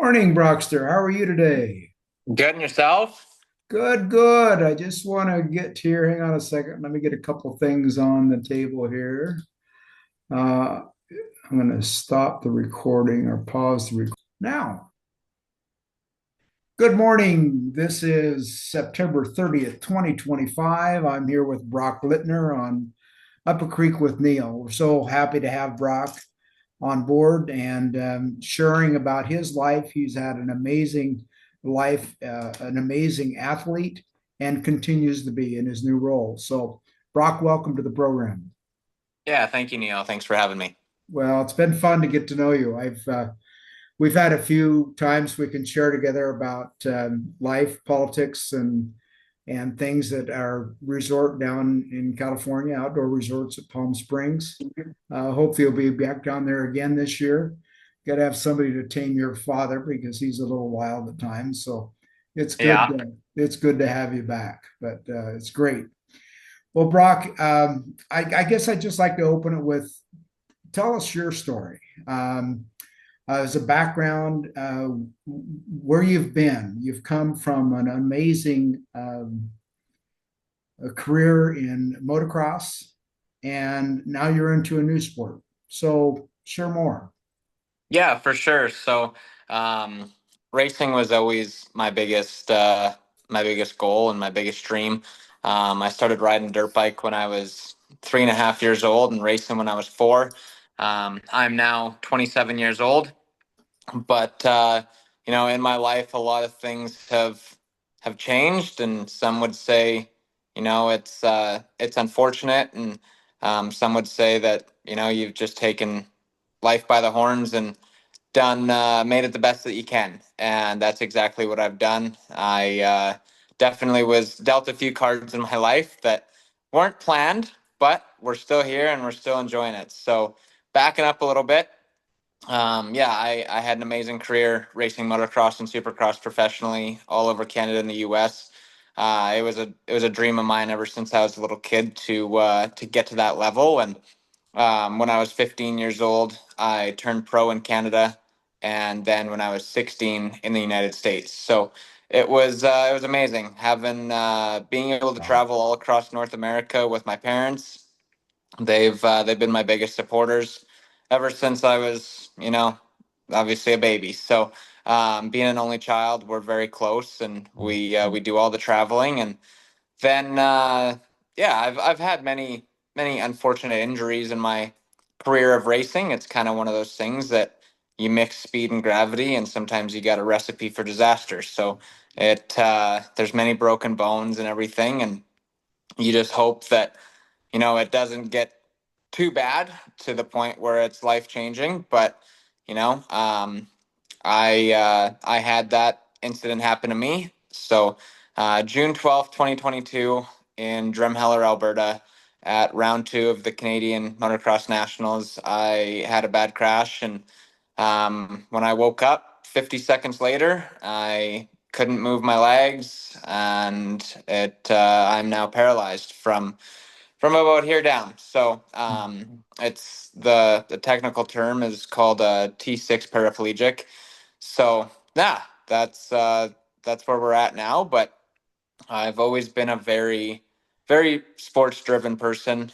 Morning, Brockster. How are you today? Good and yourself? Good, good. I just want to get to here. Hang on a second. Let me get a couple things on the table here. Uh, I'm going to stop the recording or pause the recording now. Good morning. This is September 30th, 2025. I'm here with Brock Littner on Up a Creek with Neil. We're so happy to have Brock on board and sharing about his life. He's had an amazing life, an amazing athlete, and continues to be in his new role. So, Brock, welcome to the program. Yeah, thank you, Neil. Thanks for having me. Well, it's been fun to get to know you. I've We've had a few times we can share together about life, politics, and things that our resort down in California, outdoor resorts at Palm Springs. Hopefully, you'll be back down there again this year. Got to have somebody to tame your father because he's a little wild at times. So it's good. Yeah. It's good to have you back. But it's great. Well, Brock, I guess I'd just like to open it with tell us your story. As a background, where you've been. You've come from an amazing a career in motocross, and now you're into a new sport. So share more. Yeah, for sure. Um, Racing was always my biggest goal and my biggest dream. I started riding dirt bike when I was 3.5 years old and racing when I was four. I'm now 27 years old. But in my life, a lot of things have changed, and some would say, it's unfortunate, and some would say that you've just taken life by the horns and done made it the best that you can, and that's exactly what I've done. I definitely was dealt a few cards in my life that weren't planned, but we're still here and we're still enjoying it. So backing up a little bit. Yeah, I had an amazing career racing motocross and supercross professionally all over Canada and the U.S. It was a dream of mine ever since I was a little kid to get to that level. And when I was 15 years old, I turned pro in Canada, and then when I was 16 in the United States. So it was amazing having being able to travel all across North America with my parents. They've been my biggest supporters ever since I was, obviously a baby. So being an only child, we're very close, and we do all the traveling. And then yeah, I've had many unfortunate injuries in my career of racing. It's kind of one of those things that you mix speed and gravity, and sometimes you got a recipe for disaster. So there's many broken bones and everything, and you just hope that it doesn't get too bad to the point where it's life changing. But you know, um, I had that incident happen to me. So June 12th, 2022, in Drumheller, Alberta, at round two of the Canadian Motocross Nationals, I had a bad crash, and when I woke up 50 seconds later, I couldn't move my legs, and I'm now paralyzed from about here down. So it's the technical term is called a T6 paraplegic. So yeah, that's where we're at now. But I've always been a very sports driven person.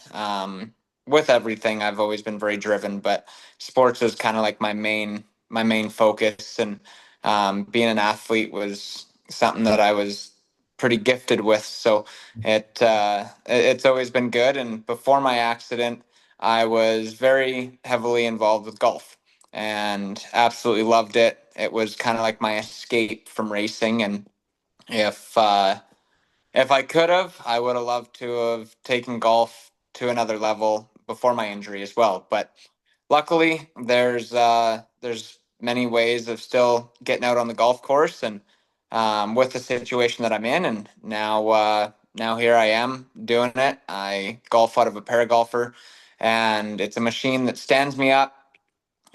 With everything, I've always been very driven, but sports is kind of like my main focus. And being an athlete was something that I was pretty gifted with. So it's always been good. And before my accident, I was very heavily involved with golf and absolutely loved it. It was kind of like my escape from racing. And if uh, if I could have, I would have loved to have taken golf to another level before my injury as well. But luckily, there's many ways of still getting out on the golf course, and with the situation that I'm in, and now here I am doing it. I golf out of a paragolfer, and it's a machine that stands me up,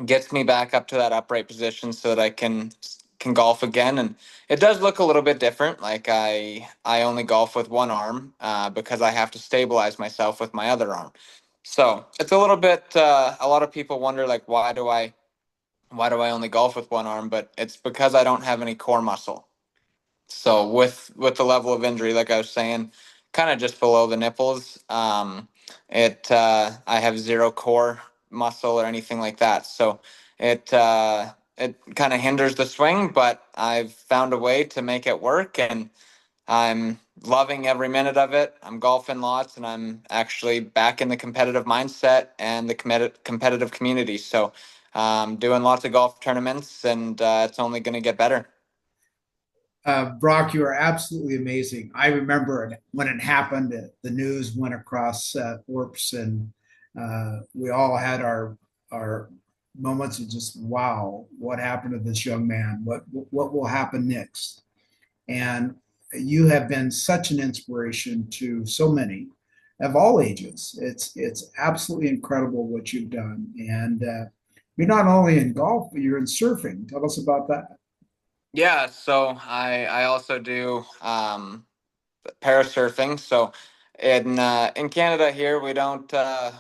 gets me back up to that upright position so that I can golf again. And it does look a little bit different. Like I only golf with one arm because I have to stabilize myself with my other arm. So it's a little bit. A lot of people wonder, like, why do I only golf with one arm? But it's because I don't have any core muscle. So with the level of injury, like I was saying, kind of just below the nipples, it I have zero core muscle or anything like that. So it kind of hinders the swing, but I've found a way to make it work, and I'm loving every minute of it. I'm golfing lots, and I'm actually back in the competitive mindset and the competitive community. So doing lots of golf tournaments, and it's only going to get better. Brock, you are absolutely amazing. I remember when it happened, the news went across Orps, and we all had our moments of just wow, what happened to this young man? What will happen next? And you have been such an inspiration to so many of all ages. It's absolutely incredible what you've done, and you're not only in golf, but you're in surfing. Tell us about that. Yeah, so I also do parasurfing. So in Canada here, we don't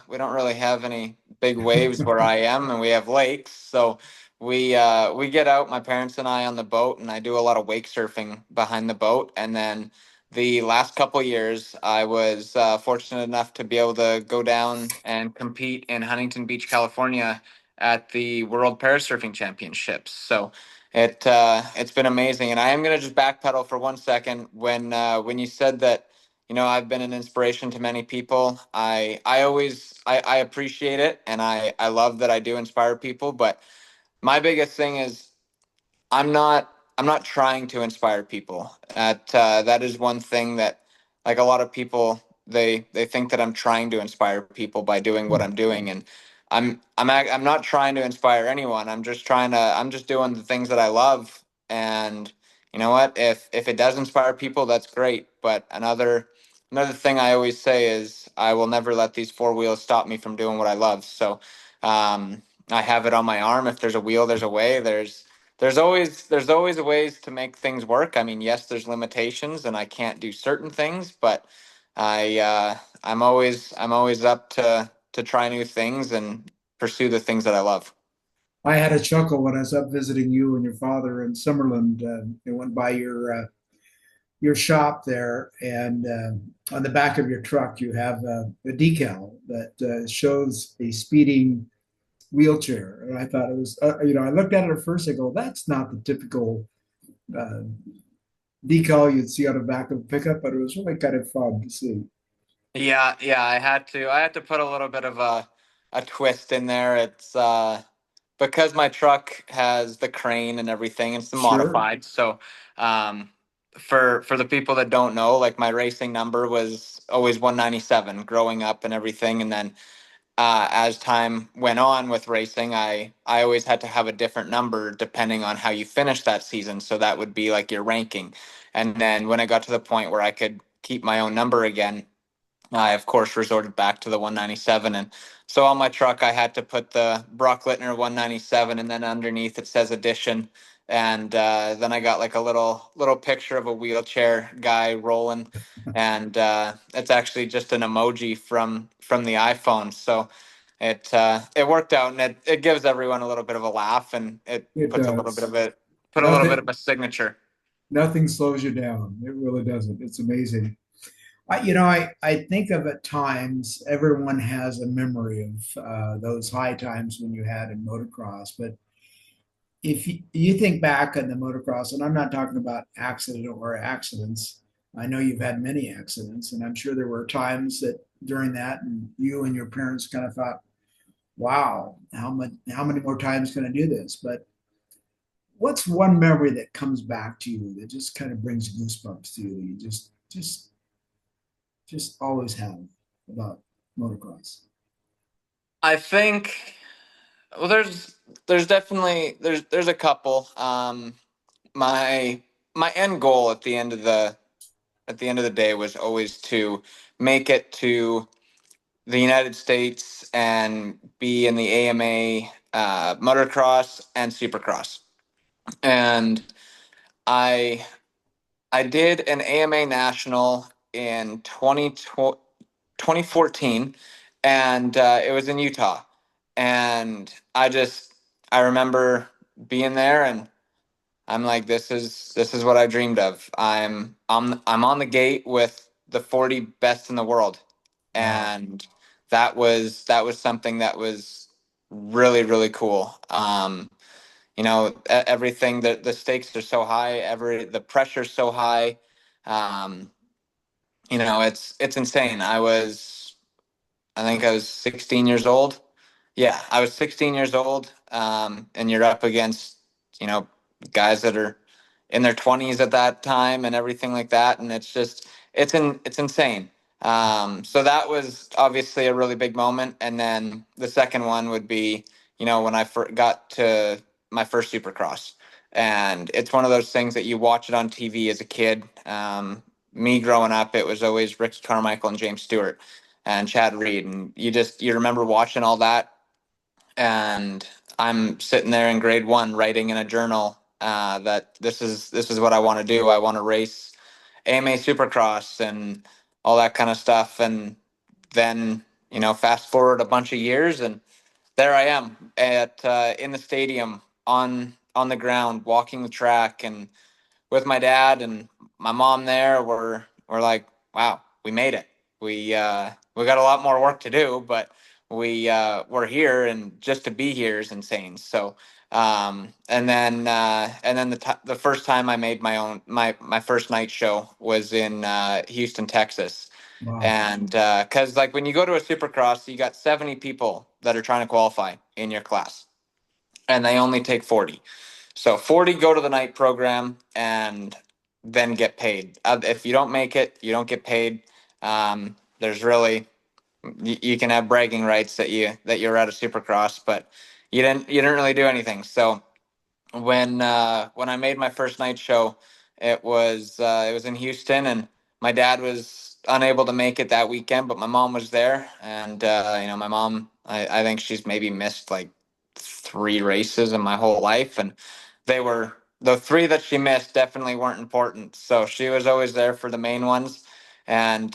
really have any big waves where I am, and we have lakes. So we get out, my parents and I, on the boat, and I do a lot of wake surfing behind the boat. And then the last couple years, I was fortunate enough to be able to go down and compete in Huntington Beach, California, at the World Parasurfing Championships. So it's been amazing, and I am gonna just backpedal for 1 second. When you said that, I've been an inspiration to many people. I appreciate it, and I love that I do inspire people. But my biggest thing is I'm not trying to inspire people. That is one thing that, like, a lot of people, they think that I'm trying to inspire people by doing what I'm doing, and I'm not trying to inspire anyone. I'm just doing the things that I love. And you know what, if it does inspire people, that's great. But another thing I always say is I will never let these four wheels stop me from doing what I love. So I have it on my arm. If there's a wheel, there's a way. There's always ways to make things work. I mean, yes, there's limitations, and I can't do certain things, but I'm always up to try new things and pursue the things that I love. I had a chuckle when I was up visiting you and your father in Summerland. I went by your shop there, and on the back of your truck, you have a decal that shows a speeding wheelchair. And I thought it was, I looked at it at first. I go, that's not the typical uh, decal you'd see on the back of a pickup, but it was really kind of fun to see. Yeah, I had to put a little bit of a twist in there. It's because my truck has the crane and everything. It's the Sure. modified. So um for the people that don't know, like, my racing number was always 197 growing up and everything. And then as time went on with racing, I always had to have a different number depending on how you finished that season. So that would be like your ranking. And then when I got to the point where I could keep my own number again, I, of course, resorted back to the 197. And so on my truck, I had to put the Brock Littner 197, and then underneath it says edition. And then I got like a little picture of a wheelchair guy rolling, and it's actually just an emoji from the iPhone. So it worked out, and it gives everyone a little bit of a laugh, and it It puts a little bit does. of it put a little bit of Nothing, a signature. nothing slows you down. It really doesn't. It's amazing. I think of at times everyone has a memory of those high times when you had in motocross. But if you think back on the motocross, and I'm not talking about accident or accidents, I know you've had many accidents, and I'm sure there were times that during that, and you and your parents kind of thought, "Wow, how many more times can I do this?" But what's one memory that comes back to you that just kind of brings goosebumps to you? That you just always have about motocross. I think, well, there's definitely there's a couple. My my end goal at the end of the day was always to make it to the United States and be in the AMA, motocross and supercross. And I I did an AMA national in 2014, and it was in Utah. And I remember being there, and I'm like, this is what I dreamed of. I'm on the gate with the 40 best in the world, Wow. and that was something that was really really cool. Everything, the stakes are so high, the pressure's so high. Um, it's insane. I think I was 16 years old. Yeah, I was 16 years old, and you're up against, you know, guys that are in their 20s at that time and everything like that, and it's insane. So that was obviously a really big moment, and then the second one would be, when I got to my first Supercross, and it's one of those things that you watch it on TV as a kid. Me growing up, it was always Ricky Carmichael and James Stewart and Chad Reed, and you remember watching all that, and I'm sitting there in grade one writing in a journal that this is what I want to do. I want to race AMA Supercross and all that kind of stuff, and then fast forward a bunch of years, and there I am at in the stadium on the ground walking the track, and with my dad and my mom there, we're like, wow, we made it. We got a lot more work to do, but we're here, and just to be here is insane. So and then the first time I made my first night show was in Houston, Texas. Wow. And because like when you go to a Supercross, you got 70 people that are trying to qualify in your class, and they only take 40. So 40 go to the night program and then get paid. If you don't make it, you don't get paid. There's really you can have bragging rights that you're at a Supercross, but you didn't really do anything. So when I made my first night show, it was in Houston, and my dad was unable to make it that weekend, but my mom was there, and my mom, I think she's maybe missed like three races in my whole life, and the three that she missed definitely weren't important, so she was always there for the main ones, and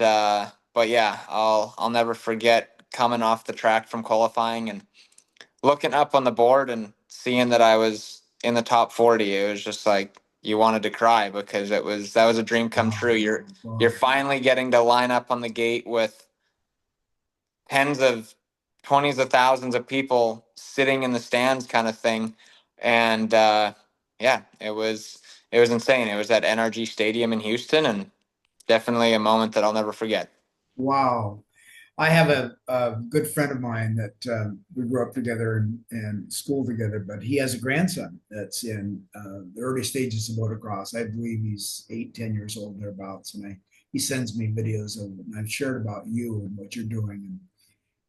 but yeah, I'll never forget coming off the track from qualifying and looking up on the board and seeing that I was in the top 40. It was just like you wanted to cry, because that was a dream come true. Wow. You're Wow. finally getting to line up on the gate with tens of twenties of thousands of people sitting in the stands, kind of thing. And yeah, it was insane. It was at NRG Stadium in Houston, and definitely a moment that I'll never forget. Wow. I have a good friend of mine that we grew up together and school together, but he has a grandson that's in the early stages of motocross. I believe he's 8, 10 years old thereabouts, and he sends me videos of it, and I've shared about you and what you're doing,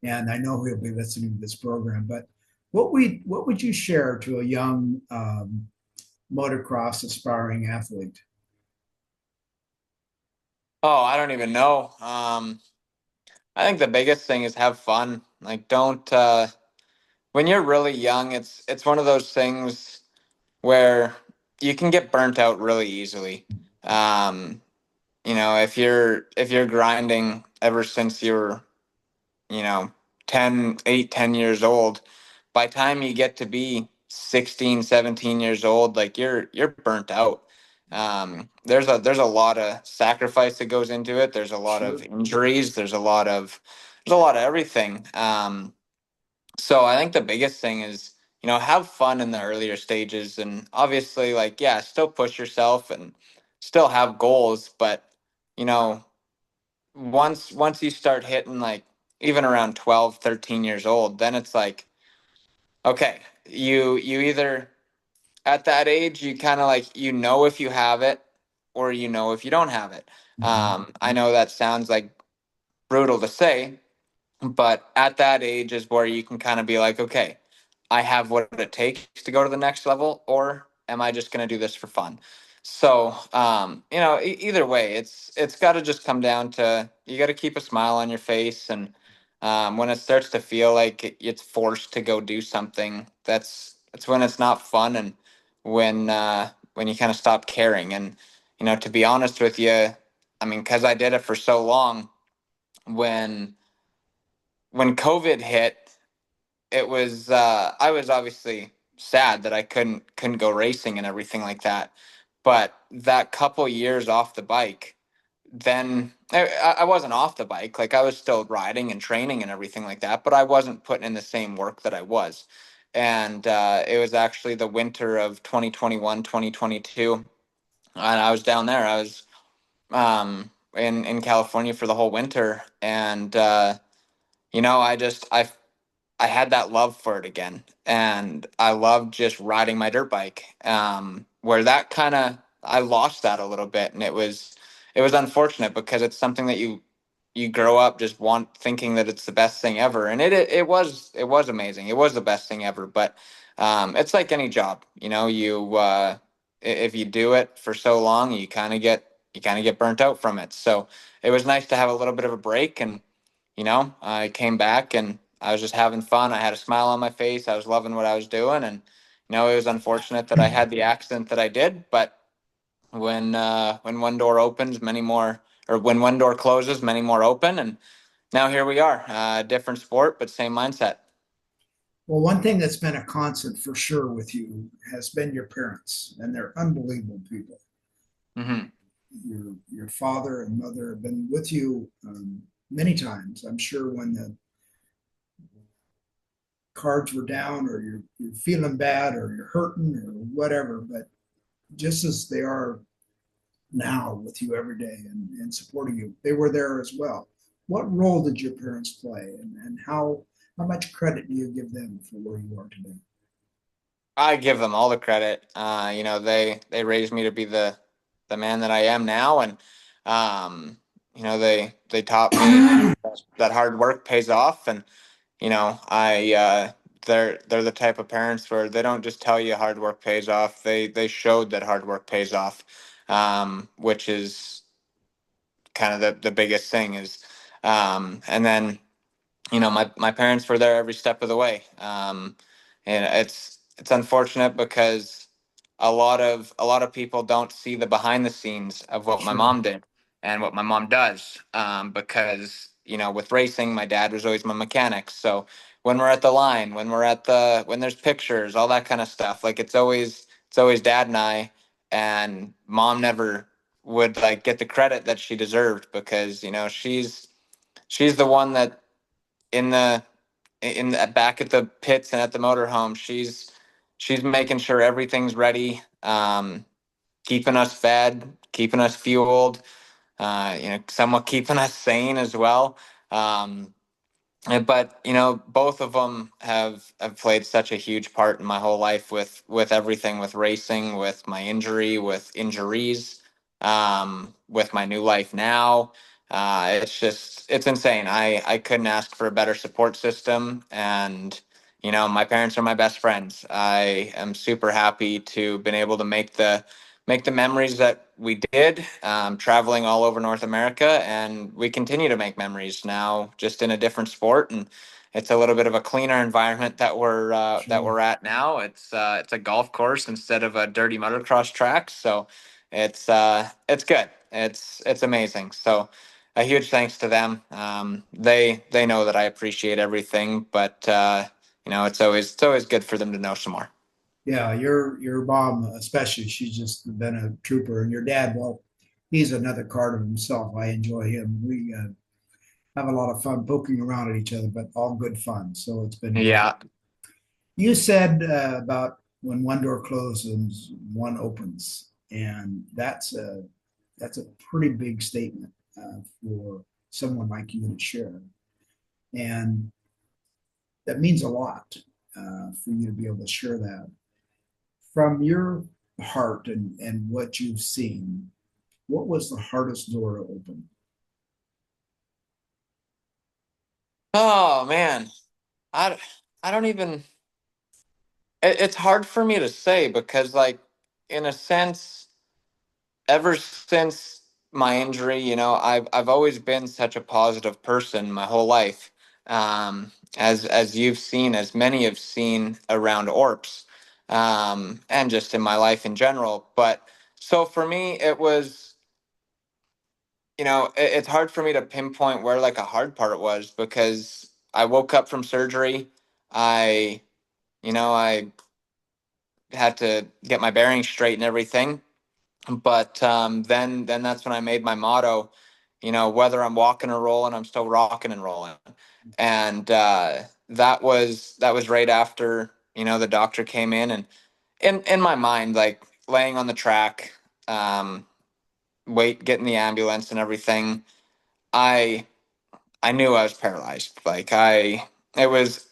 and I know he'll be listening to this program. But what would you share to a young motocross aspiring athlete? Oh, I don't even know. I think the biggest thing is have fun. Like, don't when you're really young, it's one of those things where you can get burnt out really easily. Um, if you're grinding ever since you were, you know, 10 8 10 years old, by the time you get to be 16 17 years old, like you're burnt out. There's a lot of sacrifice that goes into it. There's a lot of Sure. injuries. There's a lot of everything. So I think the biggest thing is, have fun in the earlier stages, and obviously, like, yeah, still push yourself and still have goals, but you know, once you start hitting like even around 12, 13 years old, then it's like, okay, you either at that age, you kind of like, if you have it, or if you don't have it. Mhm. I know that sounds like brutal to say, but at that age is where you can kind of be like, okay, I have what it takes to go to the next level, or am I just going to do this for fun? So, either way, it's got to just come down to, you got to keep a smile on your face, and when it starts to feel like it's forced to go do something, that's when it's not fun, and when you kind of stop caring. And to be honest with you, I mean, because I did it for so long, when when COVID hit, it was I was obviously sad that I couldn't go racing and everything like that. But that couple years off the bike, then I wasn't off the bike. Like I was still riding and training and everything like that, but I wasn't putting in the same work that I was. And it was actually the winter of 2021, 2022, and I was down there. I was in California for the whole winter, and I had that love for it again, and I loved just riding my dirt bike. Where that kind of I lost that a little bit, and it was unfortunate because it's something that you grow up just thinking that it's the best thing ever, and it was amazing. It was the best thing ever, but it's like any job, if you do it for so long, you kind of get burnt out from it. So it was nice to have a little bit of a break, and I came back and I was just having fun. I had a smile on my face. I was loving what I was doing, and it was unfortunate that I had the accident that I did. But when one door opens, many more, or when one door closes, many more open. And now here we are, different sport, but same mindset. Well, one thing that's been a constant for sure with you has been your parents, and they're unbelievable people. Hmm. Your father and mother have been with you many times. I'm sure when the cards were down, or you're feeling bad, or you're hurting, or whatever, but just as they are now with you every day and supporting you, they were there as well. What role did your parents play, and how much credit do you give them for where you are today? I give them all the credit. They raised me to be the man that I am now, and they taught me that hard work pays off. And I they're the type of parents where they don't just tell you hard work pays off. They showed that hard work pays off, which is kind of the biggest thing is, and then my parents were there every step of the way. And it's unfortunate because a lot of people don't see the behind the scenes of what my Sure. mom did and what my mom does. Because with racing, my dad was always my mechanic. So when we're at the line, when there's pictures, all that kind of stuff, like it's always dad and I, and mom never would like get the credit that she deserved because she's the one that in the back at the pits and at the motorhome, she's making sure everything's ready, keeping us fed, keeping us fueled, somewhat keeping us sane as well. um, but both of them have played such a huge part in my whole life with everything, with racing, with my injury, with injuries, with my new life now. It's insane. I couldn't ask for a better support system, and my parents are my best friends. I am super happy to been able to make the memories that we did, traveling all over North America, and we continue to make memories now, just in a different sport. And it's a little bit of a cleaner environment that we're Sure. at now. It's a golf course instead of a dirty motocross track, so it's good. It's amazing. So a huge thanks to them. They know that I appreciate everything, but it's always good for them to know some more. Yeah, your mom especially, she's just been a trooper, and your dad, well, he's another card of himself. I enjoy him. We have a lot of fun poking around at each other, but all good fun. So it's been great. Yeah. You said about when one door closes, one opens, and that's a pretty big statement for someone like you to share, and that means a lot for you to be able to share that from your heart and what you've seen. What was the hardest door to open? Oh man, I I don't even. It's hard for me to say because, like, in a sense, ever since my injury, I've always been such a positive person my whole life. As you've seen, as many have seen around Orps, and just in my life in general. But so for me, it was, it's hard for me to pinpoint where like a hard part was because I woke up from surgery. I, I had to get my bearings straight and everything. But then that's when I made my motto, whether I'm walking or rolling, I'm still rocking and rolling. And that was right after, the doctor came in, and in my mind, like laying on the track, um, getting the ambulance and everything, I I knew I was paralyzed. It was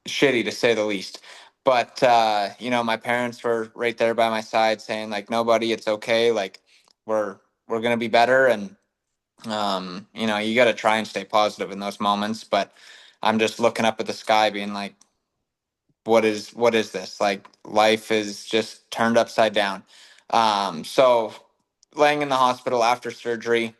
shitty to say the least. But my parents were right there by my side saying like, nobody, it's okay. Like we're gonna be better. And you gotta try and stay positive in those moments. But I'm just looking up at the sky being like, what is this? Like life is just turned upside down. So laying in the hospital after surgery,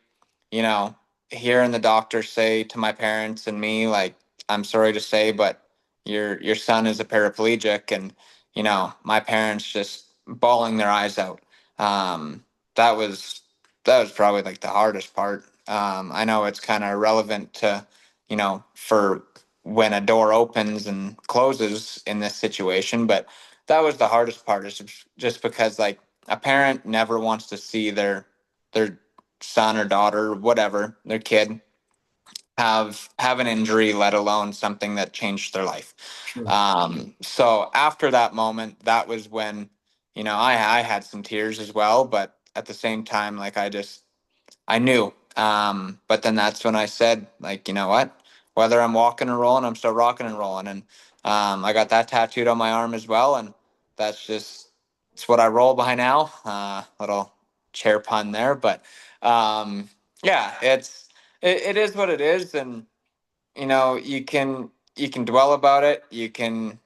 you know, hearing the doctor say to my parents and me, like, I'm sorry to say, but your son is a paraplegic, and my parents just bawling their eyes out. Um, that was that was probably like the hardest part. I know it's kind of irrelevant to, for when a door opens and closes in this situation, but that was the hardest part, is just because like a parent never wants to see their son or daughter, or whatever, their kid, have an injury, let alone something that changed their life. Sure. So after that moment, that was when, I had some tears as well, but at the same time, like I knew. But then that's when I said, like, you know what? Whether I'm walking and rolling, I'm still rocking and rolling. And I got that tattooed on my arm as well. And that's just, it's what I roll by now. Little chair pun there. But yeah, it is what it is. And, you can dwell about it. You can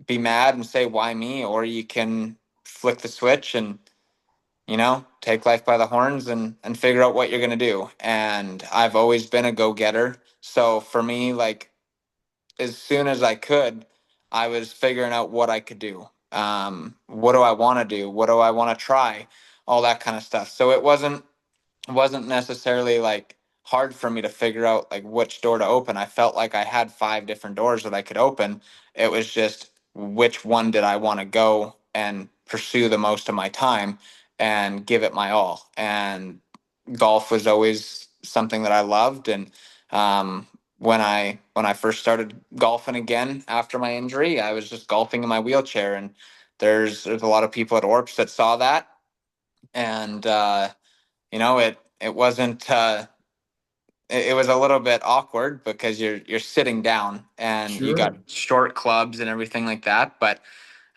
be mad and say, why me? Or you can flick the switch and take life by the horns and figure out what you're going to do. And I've always been a go-getter. So for me, like, as soon as I could, I was figuring out what I could do. What do I want to do? What do I want to try? All that kind of stuff. So it wasn't necessarily like hard for me to figure out like which door to open. I felt like I had five different doors that I could open. It was just which one did I want to go and pursue the most of my time and give it my all. And golf was always something that I loved. And when I first started golfing again after my injury, I was just golfing in my wheelchair. And there's a lot of people at Orps that saw that. And it wasn't it was a little bit awkward because you're sitting down and you got Sure. short clubs and everything like that. But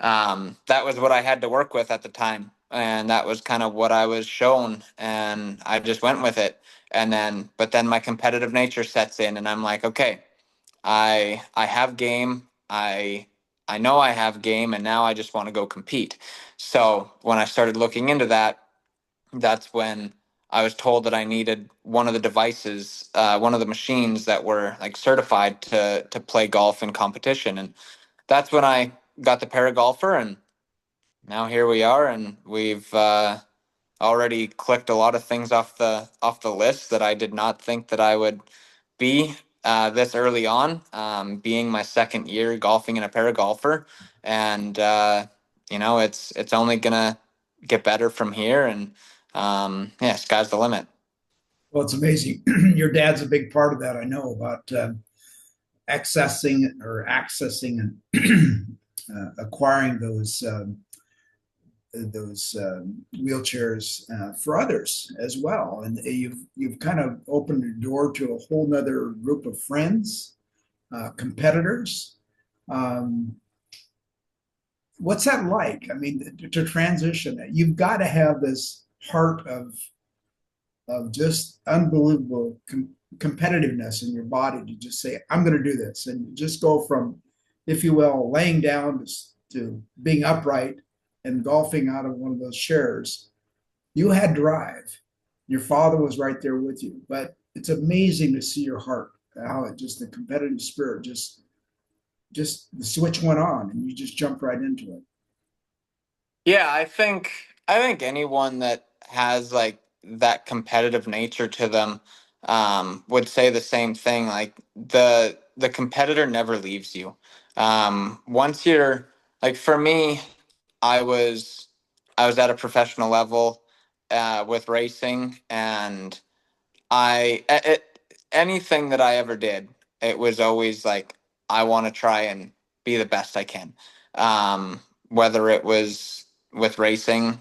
that was what I had to work with at the time, and that was kind of what I was shown, and I just went with it. But then my competitive nature sets in, and I'm like, okay, I have game. I know I have game, and now I just want to go compete. So when I started looking into that, that's when I was told that I needed one of the devices, one of the machines that were like certified to play golf in competition, and that's when I got the Paragolfer, and now here we are, and we've already clicked a lot of things off the list that I did not think that I would be this early on, being my second year golfing in a Paragolfer, and it's only gonna get better from here, and yeah, sky's the limit. Well, it's amazing. Your dad's a big part of that. I know about accessing and acquiring those wheelchairs for others as well. And you've kind of opened the door to a whole nother group of friends, competitors. Um, what's that like? I mean, to transition, you've got to have this heart of just unbelievable competitiveness in your body to just say, I'm going to do this, and just go from, if you will, laying down to being upright and golfing out of one of those chairs. You had drive. Your father was right there with you, but it's amazing to see your heart, how it just, the competitive spirit, just the switch went on and you just jumped right into it. Yeah, I think anyone that has like that competitive nature to them would say the same thing. Like the competitor never leaves you. Once you're, like, for me, I was I was at a professional level with racing, and anything that I ever did, it was always like I want to try and be the best I can. Whether it was with racing,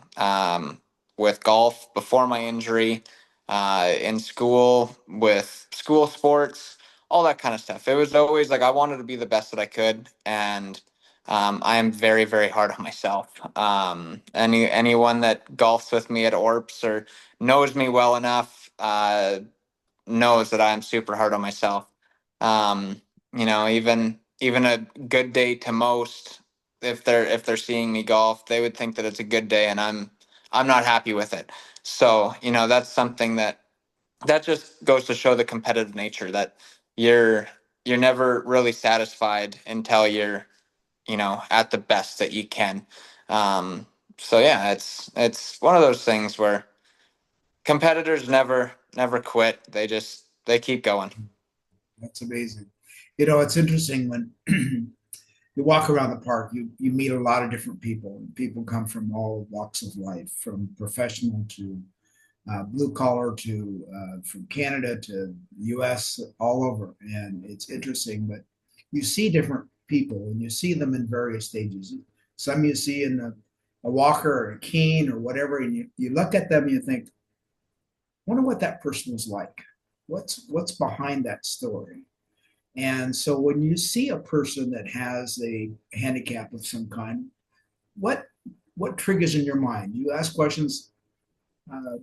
with golf before my injury, in school with school sports, all that kind of stuff. It was always like I wanted to be the best that I could, and I am very, very hard on myself. Anyone that golfs with me at Orps or knows me well enough knows that I'm super hard on myself. Even a good day to most, if they're seeing me golf, they would think that it's a good day, and I'm not happy with it. So that's something that just goes to show the competitive nature that you're you're never really satisfied until you're at the best that you can. Um, so yeah, it's one of those things where competitors never quit. They keep going. That's amazing. It's interesting when you walk around the park, you meet a lot of different people. People come from all walks of life, from professional to blue collar to from Canada to US, all over. And it's interesting, but you see different people and you see them in various stages. Some you see in a walker or a cane or whatever, and you look at them and you think, wonder what that person was like. What's behind that story? And so when you see a person that has a handicap of some kind, what what triggers in your mind? You ask questions.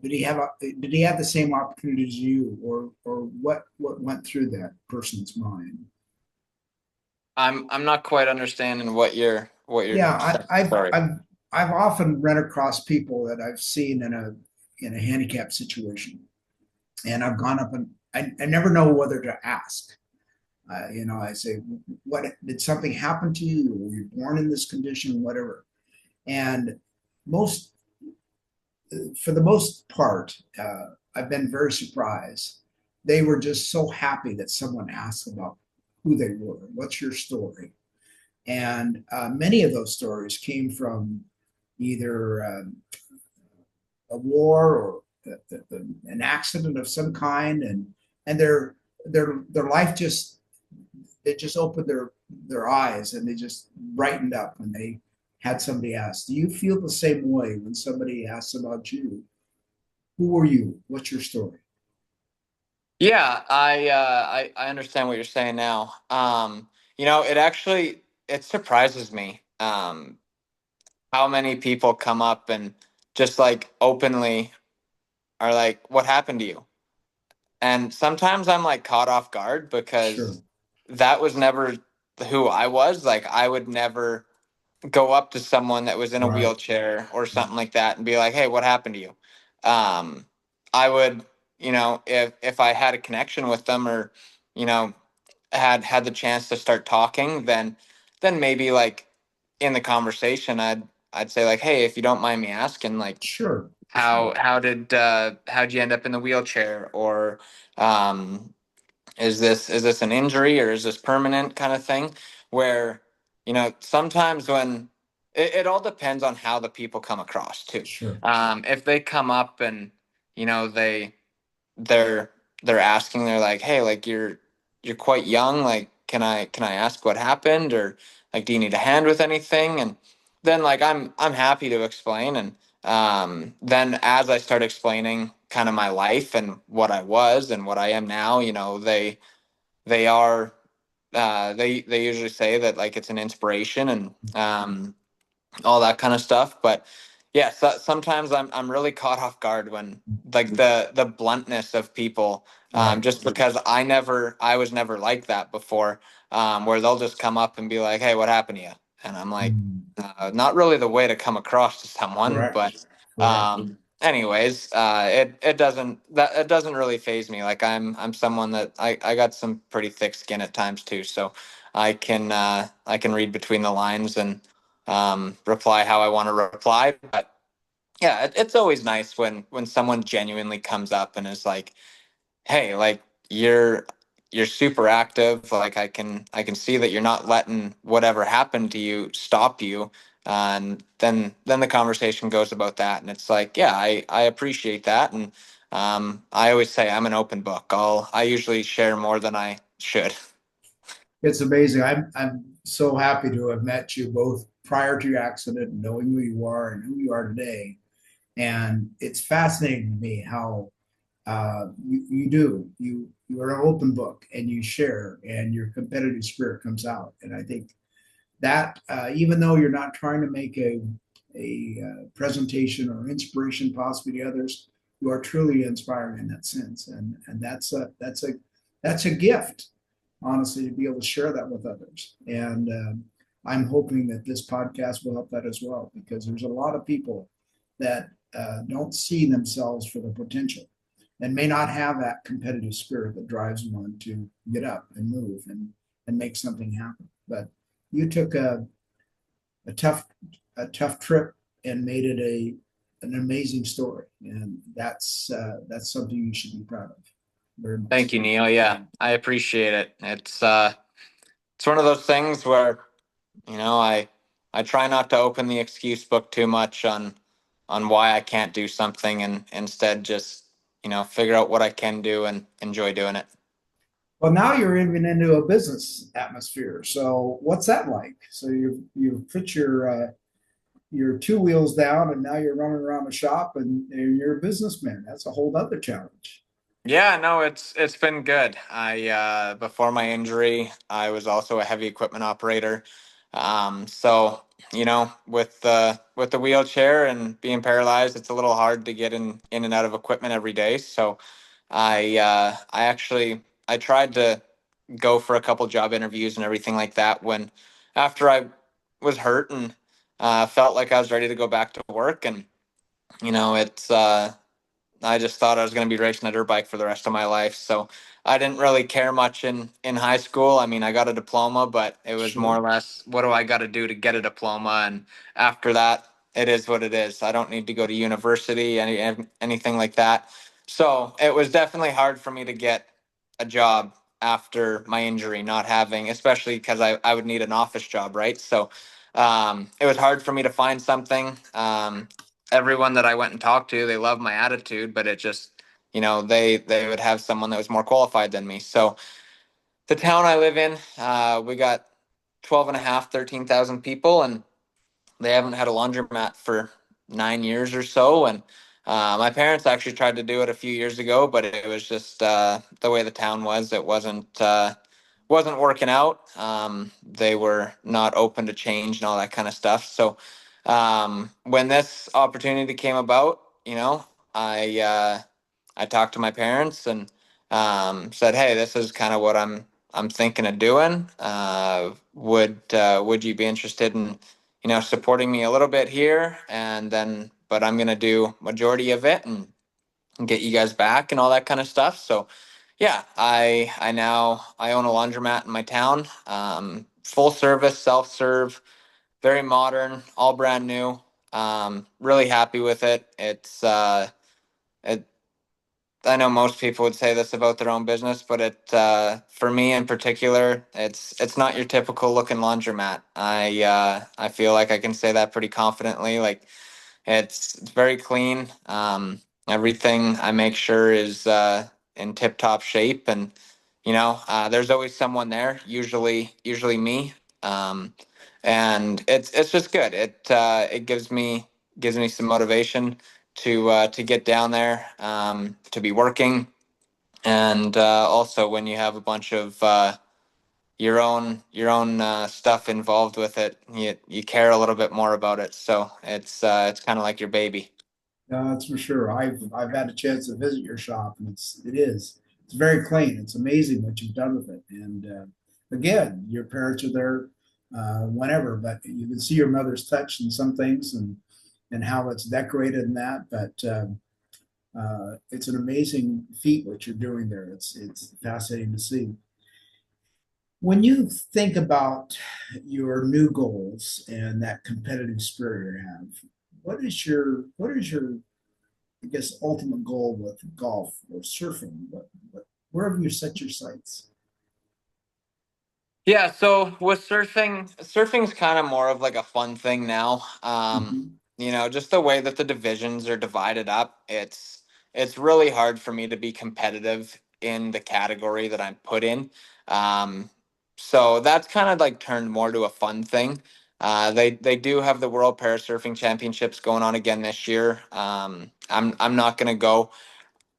Did he have the same opportunity as you, or what went through that person's mind? I'm not quite understanding what you're Yeah, saying. Sorry. I've often run across people that I've seen in a handicap situation, and I've gone up and I never know whether to ask. I say, what did something happen to you? Were you born in this condition? Whatever. And most, for the most part, I've been very surprised. They were just so happy that someone asked about who they were. What's your story? And many of those stories came from either a war or an accident of some kind, and their life just they just opened their eyes and they just brightened up when they had somebody ask. Do you feel the same way when somebody asks about you? Who are you? What's your story? Yeah, I understand what you're saying now. It surprises me how many people come up and just like openly are like, "What happened to you?" And sometimes I'm like caught off guard Sure. because that was never who I was. Like I would never go up to someone that was in a Right. wheelchair or something like that and be like, "Hey, what happened to you?" Um, I would, if I had a connection with them or, you know, had the chance to start talking, then maybe like in the conversation, I'd say like, "Hey, if you don't mind me asking, like, Sure. Sure. how'd you end up in the wheelchair, or um, is this an injury or is this permanent kind of thing?" Where sometimes when it all depends on how the people come across too. Sure. If they come up and they they're they're asking, they're like, "Hey, like you're quite young, like can I ask what happened, or like do you need a hand with anything?" And then like I'm happy to explain. And then as I start explaining kind of my life and what I was and what I am now, they are they usually say that like it's an inspiration and all that kind of stuff. But yeah, sometimes I'm really caught off guard when like the bluntness of people, Right. just because I was never like that before, where they'll just come up and be like, "Hey, what happened to you?" And I'm like, Mm. not really the way to come across to someone. Correct. But Correct. anyways, it doesn't really phase me. Like I'm someone that I got some pretty thick skin at times too, so I can read between the lines and reply how I want to reply. But yeah, it's always nice when someone genuinely comes up and is like, "Hey, like you're super active. Like I can see that you're not letting whatever happened to you stop you. And then the conversation goes about that, and it's like, yeah, I appreciate that, and I always say I'm an open book. I usually share more than I should. It's amazing. I'm so happy to have met you both prior to your accident, knowing who you are and who you are today. And it's fascinating to me how you do you are an open book and you share and your competitive spirit comes out. And I think that even though you're not trying to make a presentation or inspiration possibly to others, you are truly inspiring in that sense, and that's a gift, honestly, to be able to share that with others. And I'm hoping that this podcast will help that as well, because there's a lot of people that don't see themselves for the potential and may not have that competitive spirit that drives one to get up and move and make something happen. But you took a tough a tough trip and made it a an amazing story, and that's something you should be proud of very much Thank so. you, Neil. Yeah, I appreciate it. It's one of those things where, I try not to open the excuse book too much on why I can't do something, and instead just, figure out what I can do and enjoy doing it. Well, now you're even into a business atmosphere. So what's that like? So you've put your two wheels down, and now you're running around the shop, and you're a businessman. That's a whole other challenge. Yeah, no, it's been good. I before my injury, I was also a heavy equipment operator. So, with the wheelchair and being paralyzed, it's a little hard to get in and out of equipment every day. So, I tried to go for a couple job interviews and everything like that when after I was hurt and felt like I was ready to go back to work. And it's I just thought I was going to be racing a dirt bike for the rest of my life. So I didn't really care much in high school. I mean, I got a diploma, but it was more or Sure. less, what do I got to do to get a diploma? And after that, it is what it is. I don't need to go to university, anything like that. So it was definitely hard for me to get a job after my injury, not having, especially because I would need an office job, right? So it was hard for me to find something. Everyone that I went and talked to, they loved my attitude, but it just, they would have someone that was more qualified than me. So the town I live in, we got 12 and a half, 13,000 people, and they haven't had a laundromat for 9 years or so. And my parents actually tried to do it a few years ago, but it was just the way the town was. It wasn't working out. They were not open to change and all that kind of stuff. So when this opportunity came about, I I talked to my parents and said, "Hey, this is kind of what I'm thinking of doing. Would you be interested in supporting me a little bit here, and then but I'm gonna do majority of it and get you guys back and all that kind of stuff." So yeah, I own a laundromat in my town, full service, self serve, very modern, all brand new. Really happy with it. It I know most people would say this about their own business, but for me in particular, it's not your typical looking laundromat. I feel like I can say that pretty confidently. Like it's very clean. Everything I make sure is in tip top shape, and there's always someone there. Usually me. And it's just good. It gives me some motivation to get down there, to be working, and also when you have a bunch of your own stuff involved with it, you care a little bit more about it. So it's kind of like your baby. That's for sure. I've had a chance to visit your shop, and it's very clean. It's amazing what you've done with it. And again, your parents are there whenever, but you can see your mother's touch in some things, and how it's decorated and that. But it's an amazing feat what you're doing there. It's fascinating to see. When you think about your new goals and that competitive spirit you have, what is your I guess ultimate goal with golf or surfing? Where have you set your sights? Yeah, so with surfing's kind of more of like a fun thing now. Mhm. Just the way that the divisions are divided up, it's really hard for me to be competitive in the category that I'm put in. Um, so that's kind of like turned more to a fun thing. They do have the World Parasurfing Championships going on again this year. I'm not gonna go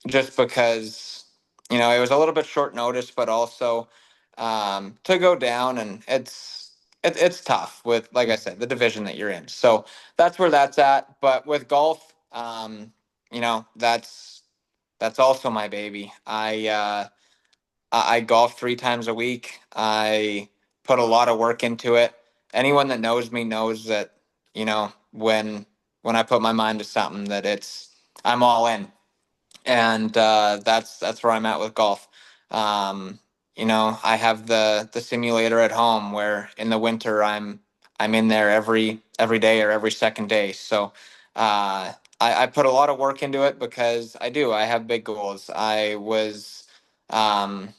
just because it was a little bit short notice, but also to go down, and it's tough with, like I said, the division that you're in. So that's where that's at. But with golf, that's also my baby. I golf 3 times a week. I put a lot of work into it. Anyone that knows me knows that when I put my mind to something, that I'm all in, and that's where I'm at with golf. I have the simulator at home where in the winter I'm in there every day or every second day. So I put a lot of work into it because I have big goals. I was um,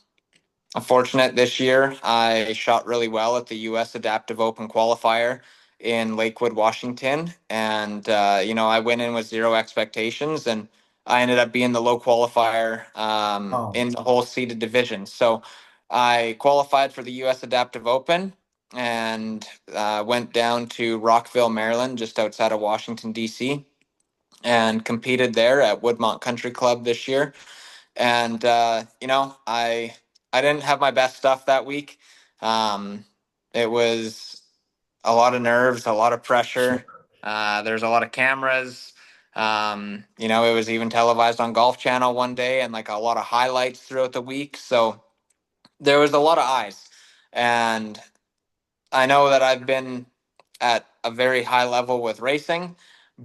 fortunate this year. I shot really well at the U.S. Adaptive Open qualifier in Lakewood, Washington, and I went in with zero expectations, and I ended up being the low qualifier Oh, in the whole seeded division. So I qualified for the U.S. Adaptive Open and went down to Rockville, Maryland, just outside of Washington D.C., and competed there at Woodmont Country Club this year. And I didn't have my best stuff that week. Um, it was a lot of nerves, a lot of sure. pressure. There's a lot of cameras. It was even televised on Golf Channel one day, and like a lot of highlights throughout the week. So there was a lot of eyes, and I know that I've been at a very high level with racing,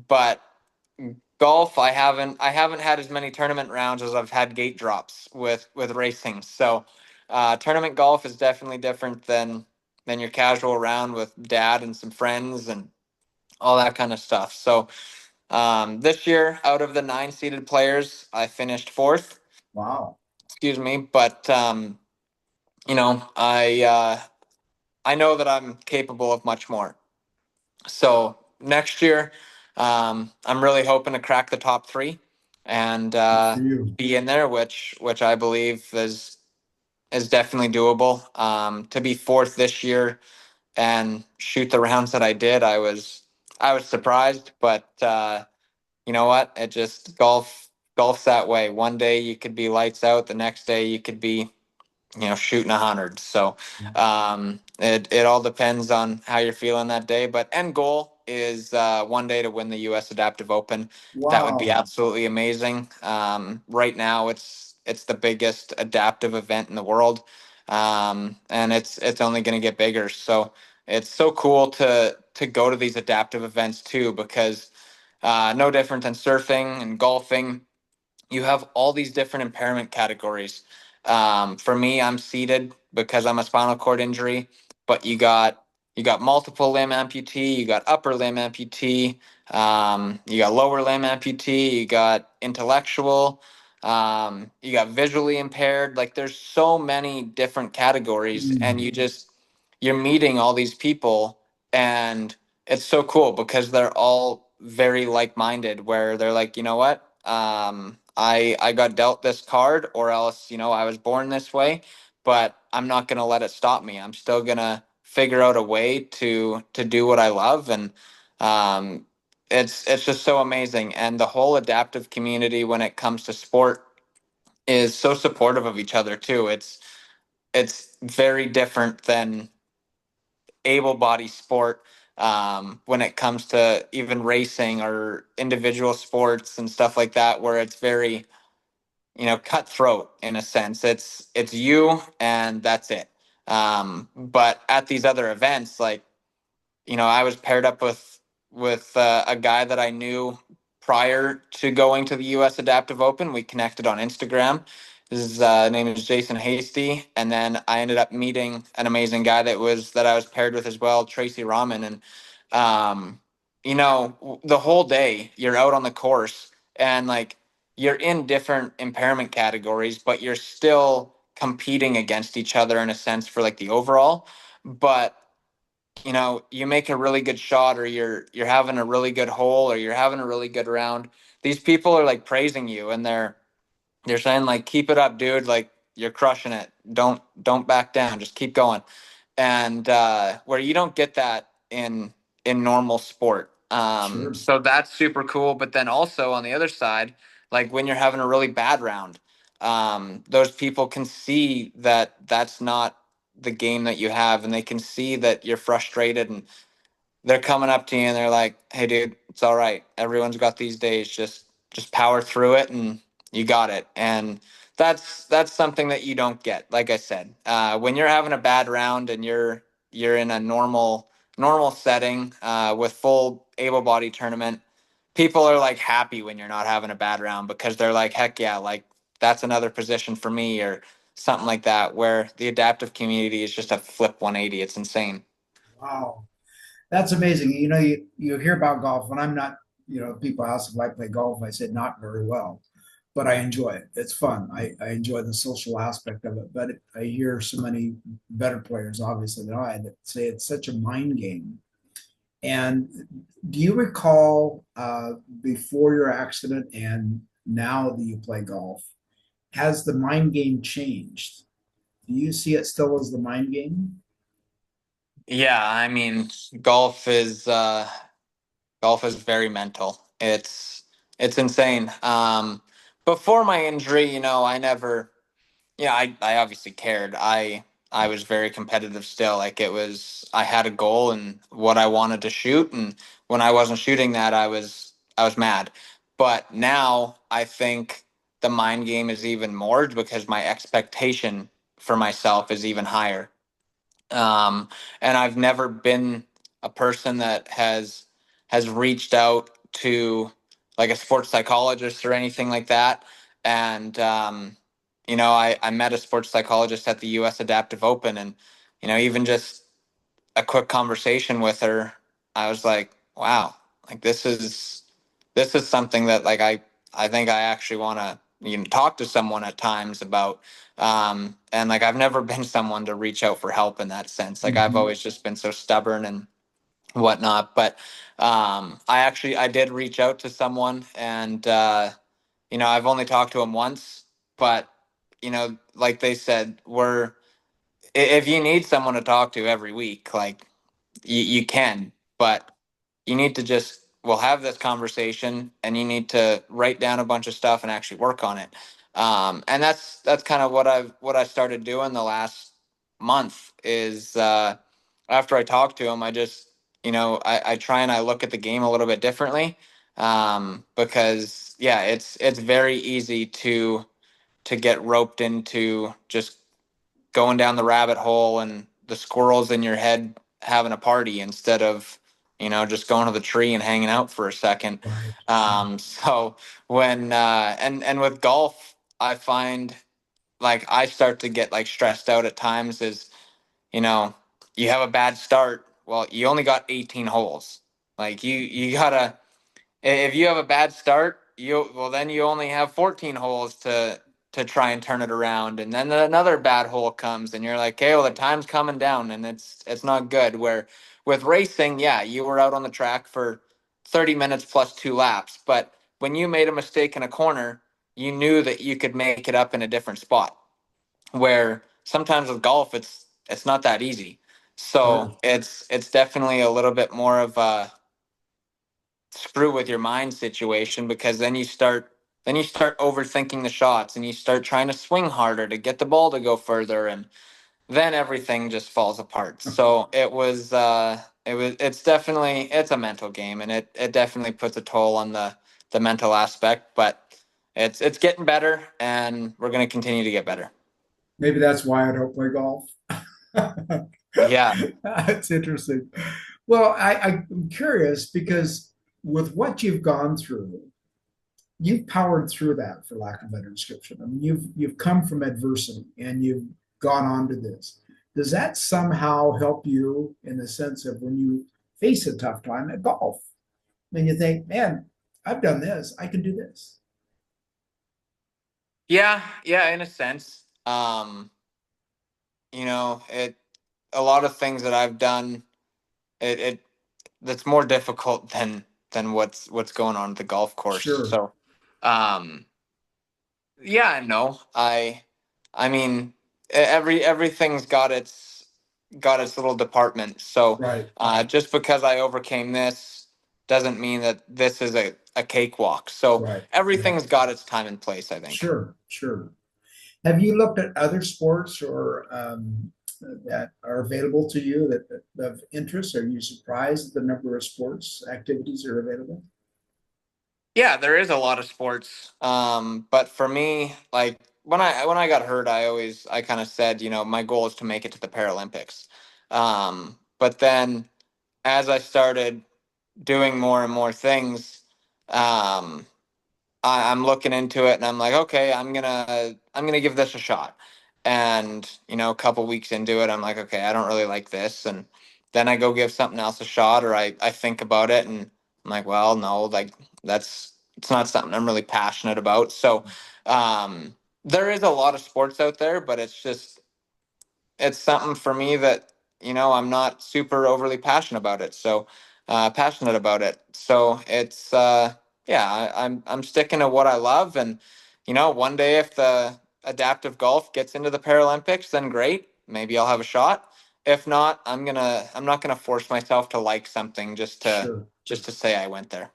but golf, I haven't had as many tournament rounds as I've had gate drops with racing. So tournament golf is definitely different than your casual round with dad and some friends and all that kind of stuff. So this year, out of the 9 seeded players, I finished fourth. Wow. Excuse me, but I know that I'm capable of much more. So next year, I'm really hoping to crack the top three and Good for you. be in there, which I believe is definitely doable. To be fourth this year and shoot the rounds that I did, I was surprised, but you know what? It just golf's that way. One day you could be lights out, the next day you could be shooting 100. So it all depends on how you're feeling that day. But end goal is one day to win the U.S. Adaptive Open. That would be Wow. absolutely amazing. Right now, it's the biggest adaptive event in the world, and it's only going to get bigger. So it's so cool to go to these adaptive events too, because no different than surfing and golfing, you have all these different impairment categories. For me, I'm seated because I'm a spinal cord injury, but you got multiple limb amputee, you got upper limb amputee, you got lower limb amputee, you got intellectual, you got visually impaired. Like there's so many different categories, and Mm. you're meeting all these people, and it's so cool because they're all very like-minded, where they're like, you know what, I got dealt this card, or else I was born this way, but I'm not gonna let it stop me. I'm still gonna figure out a way to do what I love, and um, it's just so amazing. And the whole adaptive community when it comes to sport is so supportive of each other too. It's very different than able body sport when it comes to even racing or individual sports and stuff like that, where it's very cutthroat in a sense. It's you and that's it. But at these other events, like I was paired up with a guy that I knew prior to going to the U.S. Adaptive Open. We connected on Instagram. His name is Jason Hasty, and then I ended up meeting an amazing guy that I was paired with as well, Tracy Rahman. And the whole day you're out on the course, and like you're in different impairment categories, but you're still competing against each other in a sense for like the overall, but you make a really good shot, or you're having a really good hole, or you're having a really good round. These people are like praising you, and they're saying like, keep it up, dude. Like, you're crushing it. Don't back down. Just keep going. And where you don't get that in normal sport. Sure. So that's super cool. But then also on the other side, like when you're having a really bad round, those people can see that that's not the game that you have, and they can see that you're frustrated, and they're coming up to you and they're like, "Hey, dude, it's all right. Everyone's got these days. Just power through it, and you got it." And that's something that you don't get. Like I said, when you're having a bad round and you're in a normal setting with full able body tournament, people are like happy when you're not having a bad round, because they're like, "Heck yeah, like that's another position for me," or something like that. Where the adaptive community is just a flip 180. It's insane. Wow. That's amazing. You hear about golf, and I'm not, people ask if I play golf. I said not very well, but I enjoy it. It's fun. I enjoy the social aspect of it. But I hear so many better players, obviously, than I, that say it's such a mind game. And do you recall before your accident and now that you play golf, has the mind game changed? Do you see it still as the mind game? Yeah, I mean, golf is uh, golf is very mental. It's insane. Before my injury, I never, I obviously cared. I was very competitive still. Like, I had a goal and what I wanted to shoot, and when I wasn't shooting that, I was mad. But now I think the mind game is even more, because my expectation for myself is even higher. um, and I've never been a person that has reached out to like a sports psychologist or anything like that. And I met a sports psychologist at the U.S. Adaptive Open, and even just a quick conversation with her, I was like, wow, like this is something that like I think I actually want to talk to someone at times about. And like I've never been someone to reach out for help in that sense. Like I've Mhm. always just been so stubborn and whatnot. But I did reach out to someone, and I've only talked to him once, but like they said, if you need someone to talk to every week, like you can, but you need to just we'll have this conversation, and you need to write down a bunch of stuff and actually work on it. And that's kind of what I started doing the last month is after I talk to him, I just I try and I look at the game a little bit differently, because yeah, it's very easy to get roped into just going down the rabbit hole and the squirrels in your head having a party instead of just going to the tree and hanging out for a second. Right. So when and with golf, I find like I start to get like stressed out at times. Is you know you have a bad start, well, you only got 18 holes. Like you gotta, if you have a bad start, then you only have 14 holes to try and turn it around, and then another bad hole comes, and you're like, "Okay, well, the time's coming down, and it's not good." Where with racing, yeah, you were out on the track for 30 minutes plus 2 laps, but when you made a mistake in a corner, you knew that you could make it up in a different spot. Where sometimes with golf, it's not that easy. Sure. So it's definitely a little bit more of a screw with your mind situation, because then you start overthinking the shots, and you start trying to swing harder to get the ball to go further, and then everything just falls apart. So it's a mental game, and it definitely puts a toll on the mental aspect, but it's getting better, and we're going to continue to get better. Maybe that's why I don't play golf. Yeah. It's interesting. Well, I'm curious because with what you've gone through, you've powered through that, for lack of a better description. I mean, you've come from adversity and you've gone on to this. Does that somehow help you in the sense of when you face a tough time at golf? And you think, man, I've done this, I can do this. Yeah, yeah, in a sense. um, it a lot of things that I've done, it that's more difficult than what's going on at the golf course. Sure. So, um, yeah, no, I mean, everything's got its little department. So, Right. just because I overcame this doesn't mean that this is a cakewalk. So Right. Yeah. everything's got its time and place, I think. Sure. Sure. Have you looked at other sports or that are available to you that of interest? Are you surprised at the number of sports activities that are available? Yeah, there is a lot of sports. But for me, like when I got hurt, I kind of said, my goal is to make it to the Paralympics. But then as I started doing more and more things, um, I'm looking into it and I'm like, okay, I'm gonna give this a shot. And a couple weeks into it, I'm like, okay, I don't really like this, and then I go give something else a shot, or I think about it and I'm like, well, no, like it's not something I'm really passionate about. So there is a lot of sports out there, but it's something for me that I'm not super overly passionate about it. So it's yeah, I'm sticking to what I love, and one day if the adaptive golf gets into the Paralympics, then great, maybe I'll have a shot. If not, I'm not gonna force myself to like something Sure. just to say I went there.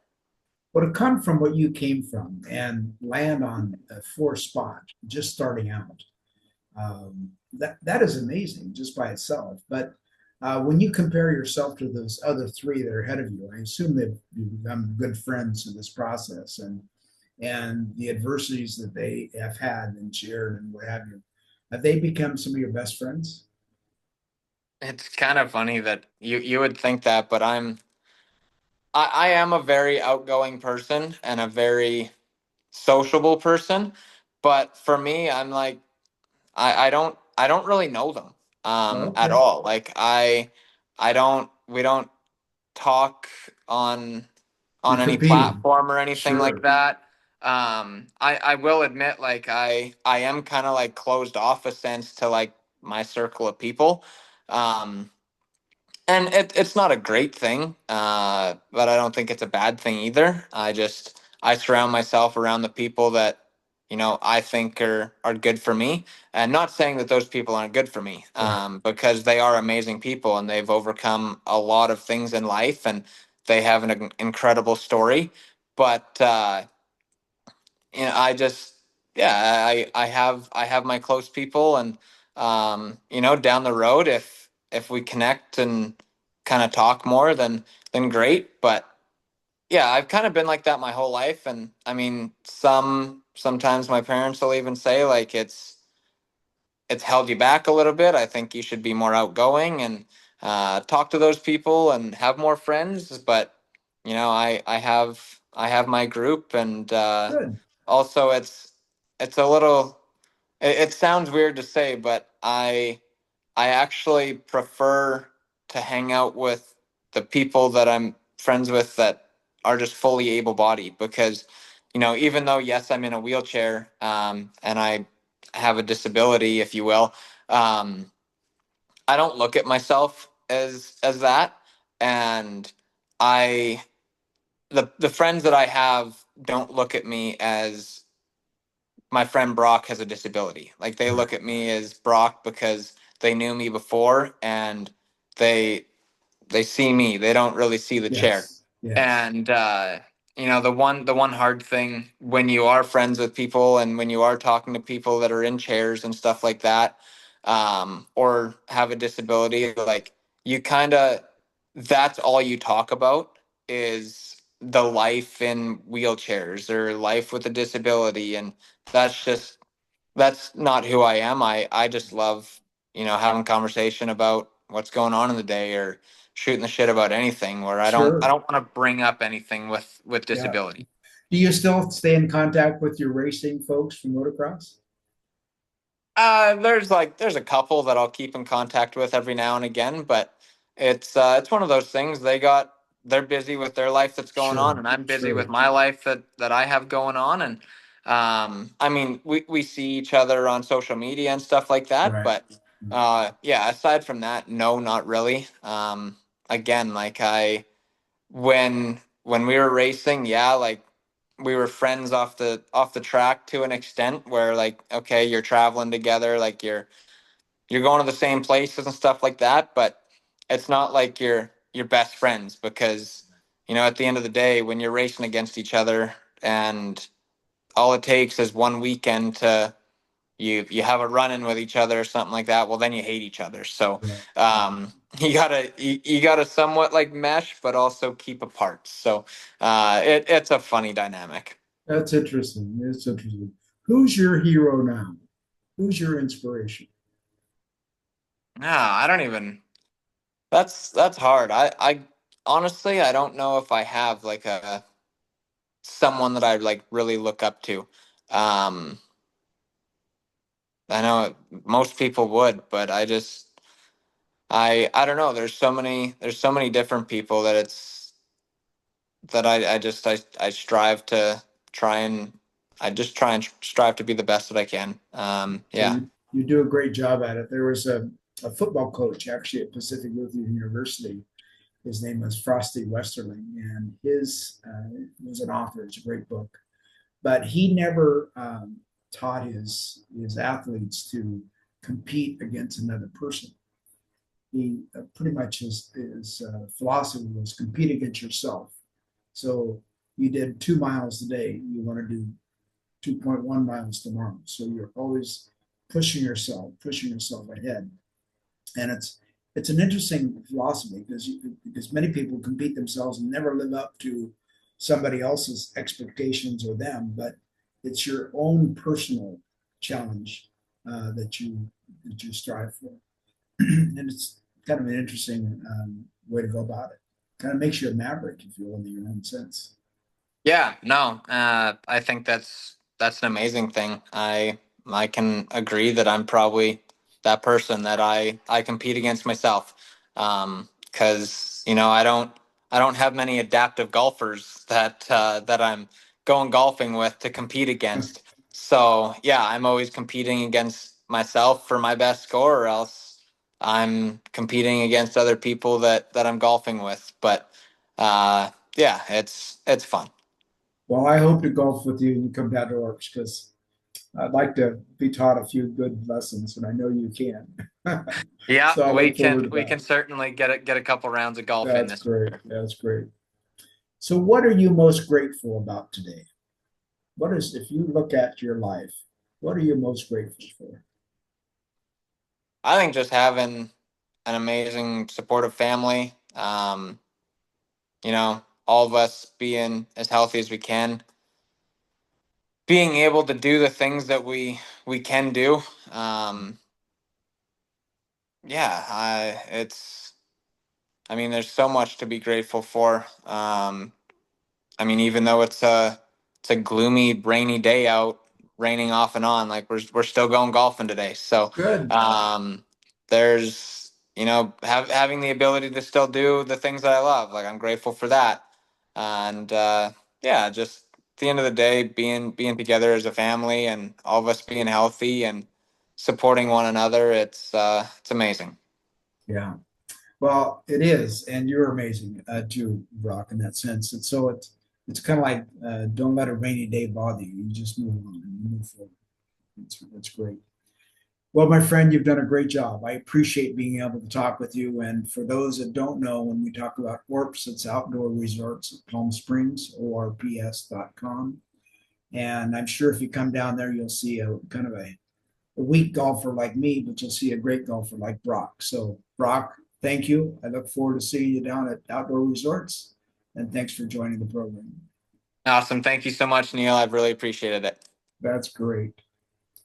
Well, to come from what you came from and land on a fourth spot, just starting out, that is amazing just by itself. But when you compare yourself to those other three that are ahead of you, I assume that you've become good friends in this process, and the adversities that they have had and shared and what have you. Have they become some of your best friends? It's kind of funny that you would think that, but I am a very outgoing person and a very sociable person, but for me, I'm like I don't really know them at Okay, all. Like I don't we don't talk on you're any competing. platform or anything like Sure. that. I will admit, like I am kind of like closed off a sense to like my circle of people. Um, and it's not a great thing, but I don't think it's a bad thing either. I surround myself around the people that I think are good for me, and not saying that those people aren't good for me, Right. because they are amazing people and they've overcome a lot of things in life and they have an incredible story. But I just yeah, I have my close people, and down the road, if we connect and kind of talk more, then great. But yeah, I've kind of been like that my whole life, and I mean, sometimes my parents will even say like it's held you back a little bit. I think you should be more outgoing and talk to those people and have more friends. But I have my group, and Good. also it's a little. It sounds weird to say, but I actually prefer to hang out with the people that I'm friends with that are just fully able-bodied, because even though, yes, I'm in a wheelchair, and I have a disability, if you will, um, I don't look at myself as that, and I the friends that I have don't look at me as my friend Brock has a disability. Like, they Right. look at me as Brock because they knew me before, and they they see me. They don't really see the chair. Yes. Yes. And the one hard thing when you are friends with people and when you are talking to people that are in chairs and stuff like that, or have a disability, like, you kind of that's all you talk about is the life in wheelchairs or life with a disability, and that's just that's not who I am. I just love, having conversation about what's going on in the day, or shooting the shit about anything, where I Sure. don't want to bring up anything with Yeah. disability. Do you still stay in contact with your racing folks from motocross? There's a couple that I'll keep in contact with every now and again, but it's one of those things. They're busy with their life that's going on, Sure. and I'm busy with Sure. my life that I have going on, and I mean, we see each other on social media and stuff like that, Right. but yeah, aside from that, no, not really. Again, like when we were racing, yeah, like we were friends off the track to an extent where like, okay, you're traveling together, like you're going to the same places and stuff like that, but it's not like you're best friends because, you know, at the end of the day, when you're racing against each other and all it takes is one weekend to you have a run in with each other or something like that, well then you hate each other. So Right. you gotta somewhat like mesh but also keep apart. So it's a funny dynamic. That's interesting. It's interesting. Who's your hero now? Who's your inspiration? No, I don't even, that's hard. I honestly I don't know if I have like a someone that I like really look up to. um I know most people would, but I don't know. There's so many different people that it's that I strive to try and I just try and strive to be the best that I can. Well, Yeah. you do a great job at it. There was a football coach actually at Pacific Lutheran University. His name was Frosty Westerling, and his was an author. It's a great book, but he never taught his athletes to compete against another person. He pretty much his philosophy was compete against yourself. So you did 2 miles today, you want to do 2.1 miles tomorrow. So you're always pushing yourself ahead. And it's an interesting philosophy because many people compete themselves and never live up to somebody else's expectations or them, but it's your own personal challenge that you strive for. And it's kind of an interesting way to go about it. Kind of makes you a maverick, if you will, in your own sense. Yeah, no, I think that's an amazing thing. I can agree that I'm probably that person that I compete against myself. Because you know I don't have many adaptive golfers that I'm going golfing with to compete against. So yeah, I'm always competing against myself for my best score, or else I'm competing against other people that I'm golfing with. But yeah, it's fun. Well, I hope to golf with you and you come down to Orks because I'd like to be taught a few good lessons, and I know you can. Yeah, So I look forward to we that. can certainly get a couple rounds of golf in That's this great. year. That's great. So, what are you most grateful about today? What is, if you look at your life, what are you most grateful for? I think just having an amazing supportive family, you know, all of us being as healthy as we can, being able to do the things that we can do. Um, yeah, it's. I mean, there's so much to be grateful for. I mean, even though it's a gloomy, rainy day out, raining off and on, like we're still going golfing today. So Good. um, there's you know having the ability to still do the things that I love. Like I'm grateful for that, and yeah, just at the end of the day, being together as a family and all of us being healthy and supporting one another. It's amazing. Yeah. Well, it is, and you're amazing too, Brock, in that sense. And so it's kind of like don't let a rainy day bother you. You just move on and you move forward. That's great. Well, my friend, you've done a great job. I appreciate being able to talk with you. And for those that don't know, when we talk about ORPS, it's Outdoor Resorts of Palm Springs, ORPS.com. And I'm sure if you come down there, you'll see a kind of a weak golfer like me, but you'll see a great golfer like Brock. So, Brock, thank you. I look forward to seeing you down at Outdoor Resorts. And thanks for joining the program. Awesome. Thank you so much, Neil. I've really appreciated it. That's great.